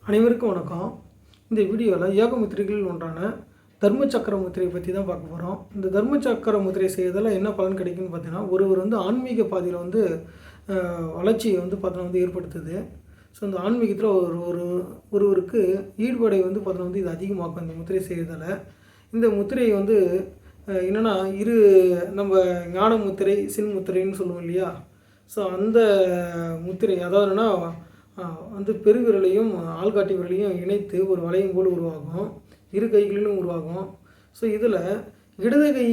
அனைவருக்கும் வணக்கம். இந்த வீடியோவில் யோக முத்திரைகளில் ஒன்றான தர்ம சக்கர முத்திரையை பற்றி தான் பார்க்க போகிறோம். இந்த தர்ம சக்கர முத்திரை செய்வதால் என்ன பலன் கிடைக்குன்னு பார்த்தீங்கன்னா, ஒருவர் ஆன்மீக பாதையில் வளர்ச்சியை பார்த்தோன்னா ஏற்படுத்துது. ஸோ இந்த ஆன்மீகத்தில் ஒருவருக்கு ஈடுபாடை பார்த்தோன்னா இது அதிகமாக்கும் இந்த முத்திரை செய்வதால். இந்த முத்திரை என்னென்னா நம்ம ஞான முத்திரை சின் முத்திரைன்னு சொல்லுவோம் இல்லையா. ஸோ அந்த முத்திரை அதாவதுன்னா பெருவிரலையும் ஆள்காட்டி விரலையும் இணைத்து ஒரு வளையம் போல் உருவாகும். இரு கைகளிலும் உருவாகும். ஸோ இதில் இடது கை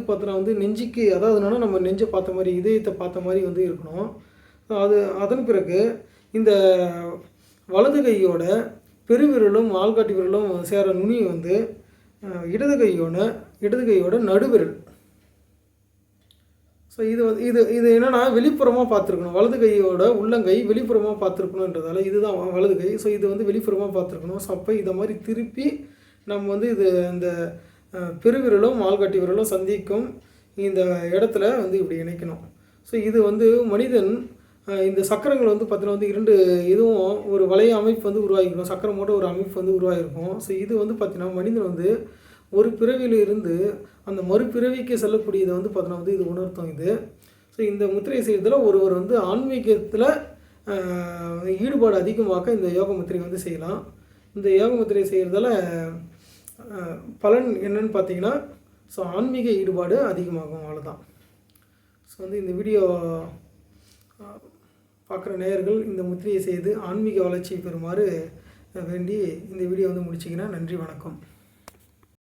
பார்த்தோன்னா நெஞ்சுக்கு அதாவதுனா நம்ம நெஞ்சை பார்த்த மாதிரி இதயத்தை பார்த்த மாதிரி இருக்கணும். அதன் பிறகு இந்த வலது கையோட பெருவிரலும் ஆள்காட்டி விரலும் சேர நுனி இடது கையோட நடுவிரல். ஸோ இது என்னென்னா வெளிப்புறமாக பார்த்துருக்கணும். வலது கையோட உள்ளங்கை வெளிப்புறமாக பார்த்துருக்கணுன்றதால இதுதான் வலது கை. ஸோ இது வெளிப்புறமாக பார்த்துருக்கணும். ஸோ அப்போ இதை மாதிரி திருப்பி நம்ம இந்த பெருவிரலும் ஆள்காட்டி விரலும் சந்திக்கும் இந்த இடத்துல இப்படி இணைக்கணும். ஸோ இது மனிதன் இந்த சக்கரங்கள் பார்த்தீங்கன்னா இரண்டு இதுவும் ஒரு வளைய அமைப்பு உருவாகிருக்கும். சக்கரமோட ஒரு அமைப்பு உருவாகிருக்கும். ஸோ இது பார்த்தீங்கன்னா மனிதன் ஒரு பிறவியிலிருந்து அந்த மறுபிறவிக்கு செல்லக்கூடியதை பார்த்தோன்னா இது உணர்த்தும் இது. ஸோ இந்த முத்திரை செய்கிறதுல ஒருவர் ஆன்மீகத்தில் ஈடுபாடு அதிகமாக்க இந்த யோக முத்திரை செய்யலாம். இந்த யோக முத்திரை செய்கிறதால பலன் என்னன்னு பார்த்தீங்கன்னா, ஸோ ஆன்மீக ஈடுபாடு அதிகமாகும். அவ்வளோதான். ஸோ இந்த வீடியோ பார்க்குற நேயர்கள் இந்த முத்திரையை செய்து ஆன்மீக வளர்ச்சி பெறுமாறு வேண்டி இந்த வீடியோ முடிச்சிங்கன்னா நன்றி, வணக்கம்.